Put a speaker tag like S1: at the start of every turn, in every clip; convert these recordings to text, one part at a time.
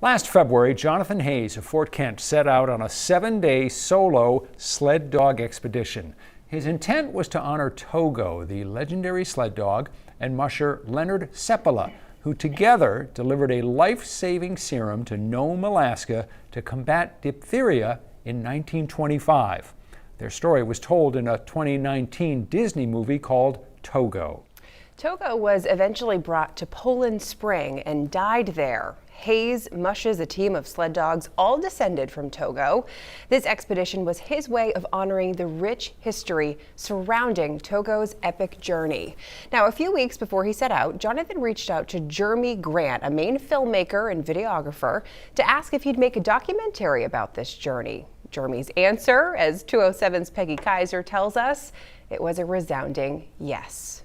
S1: Last February, Jonathan Hayes of Fort Kent set out on a 7-day solo sled dog expedition. His intent was to honor Togo, the legendary sled dog, and musher Leonard Seppala, who together delivered a life-saving serum to Nome, Alaska to combat diphtheria in 1925. Their story was told in a 2019 Disney movie called Togo.
S2: Togo was eventually brought to Poland Spring and died there. Hayes mushes a team of sled dogs all descended from Togo. This expedition was his way of honoring the rich history surrounding Togo's epic journey. Now, a few weeks before he set out, Jonathan reached out to Jeremy Grant, a Maine filmmaker and videographer, to ask if he'd make a documentary about this journey. Jeremy's answer, as 207's Peggy Kaiser tells us, it was a resounding yes.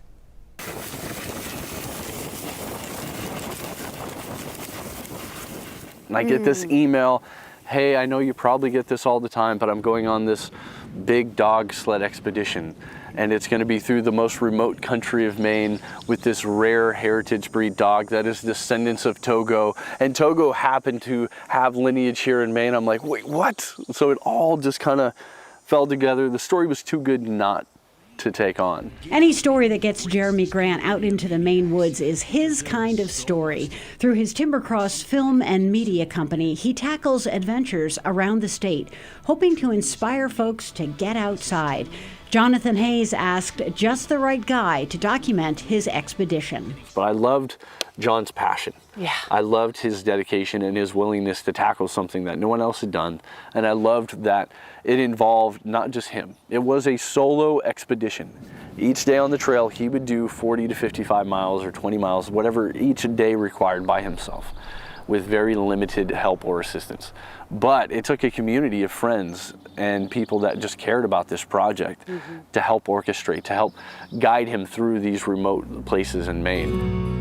S3: And I get this email, hey, I know you probably get this all the time, but I'm going on this big dog sled expedition. And it's going to be through the most remote country of Maine with this rare heritage breed dog that is descendants of Togo. And Togo happened to have lineage here in Maine. I'm like, wait, what? So it all just kind of fell together. The story was too good not to take on.
S4: Any story that gets Jeremy Grant out into the Maine woods is his kind of story. Through his Timbercross film and media company, he tackles adventures around the state, hoping to inspire folks to get outside. Jonathan Hayes asked just the right guy to document his expedition.
S3: But I loved John's passion.
S4: Yeah.
S3: I loved his dedication and his willingness to tackle something that no one else had done. And I loved that it involved not just him. It was a solo expedition. Each day on the trail, he would do 40 to 55 miles or 20 miles, whatever each day required by himself, with very limited help or assistance. But it took a community of friends and people that just cared about this project to help orchestrate, to help guide him through these remote places in Maine.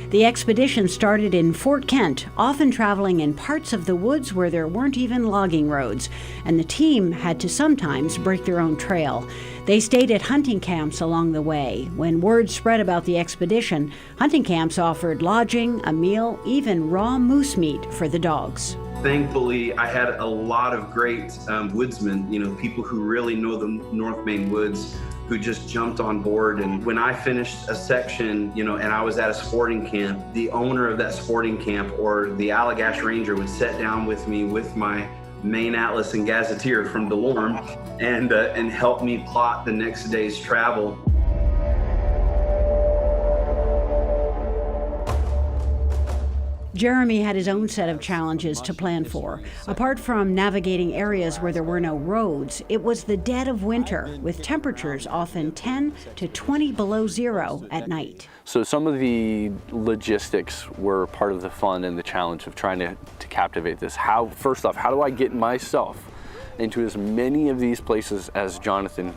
S4: The expedition started in Fort Kent, often traveling in parts of the woods where there weren't even logging roads, and the team had to sometimes break their own trail. They stayed at hunting camps along the way. When word spread about the expedition, hunting camps offered lodging, a meal, even raw moose meat for the dogs.
S5: Thankfully, I had a lot of great woodsmen, people who really know the North Maine woods, who just jumped on board. And when I finished a section, and I was at a sporting camp, the owner of that sporting camp or the Allagash Ranger would sit down with me with my Maine Atlas and Gazetteer from Delorme and help me plot the next day's travel.
S4: Jeremy had his own set of challenges to plan for. Apart from navigating areas where there were no roads, it was the dead of winter, with temperatures often 10 to 20 below zero at night.
S3: So some of the logistics were part of the fun and the challenge of trying to captivate this. First off, how do I get myself into as many of these places as Jonathan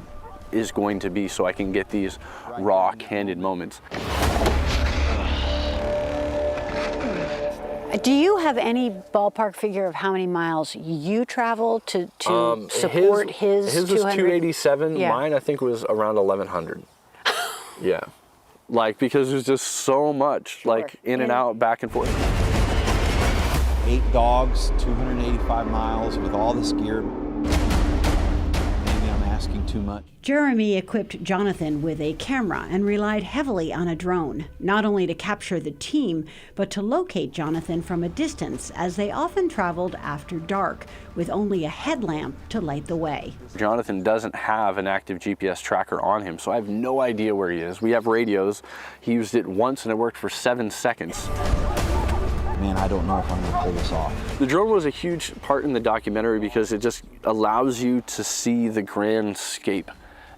S3: is going to be so I can get these raw, candid moments?
S4: Do you have any ballpark figure of how many miles you traveled to support his 200?
S3: His was 287.
S4: Yeah.
S3: Mine, I think, was around 1,100. Yeah. Because there's just so much,
S4: Sure.
S3: in and out, back and forth.
S6: 8 dogs, 285 miles with all this gear. Maybe I'm asking too much.
S4: Jeremy equipped Jonathan with a camera and relied heavily on a drone, not only to capture the team, but to locate Jonathan from a distance, as they often traveled after dark, with only a headlamp to light the way.
S3: Jonathan doesn't have an active GPS tracker on him, so I have no idea where he is. We have radios. He used it once and it worked for 7 seconds.
S6: Man, I don't know if I'm gonna pull this off.
S3: The drone was a huge part in the documentary because it just allows you to see the grand scape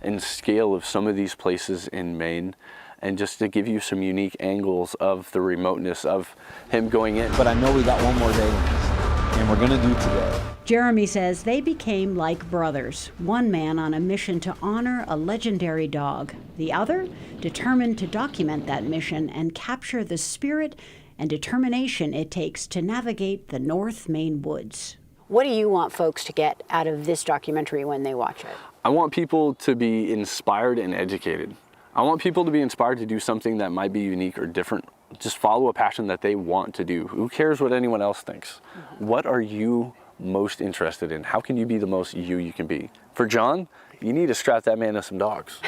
S3: and scale of some of these places in Maine, and just to give you some unique angles of the remoteness of him going in.
S6: But I know we got one more day in this, and we're gonna do today.
S4: Jeremy says they became like brothers, one man on a mission to honor a legendary dog, the other determined to document that mission and capture the spirit and determination it takes to navigate the North Maine woods. What do you want folks to get out of this documentary when they watch it?
S3: I want people to be inspired and educated. I want people to be inspired to do something that might be unique or different just follow a passion that they want to do. Who cares what anyone else thinks? What are you most interested in? How can you be the most you can be? For John, you need to strap that man to some dogs.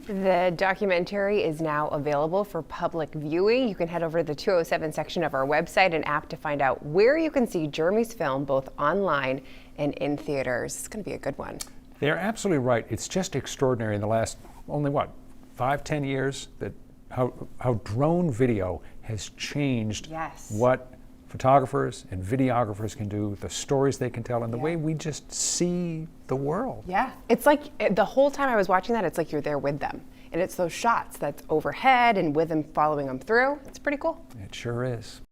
S2: The documentary is now available for public viewing. You can head over to the 207 section of our website and app to find out where you can see Jeremy's film both online and in theaters. It's going to be a good one.
S1: They're absolutely right. It's just extraordinary in the last, only what, 5-10 years, that how drone video has changed what photographers and videographers can do, the stories they can tell, and the way we just see the world.
S2: Yeah, it's like the whole time I was watching that, it's like you're there with them. And it's those shots that's overhead and with them following them through. It's pretty cool.
S1: It sure is.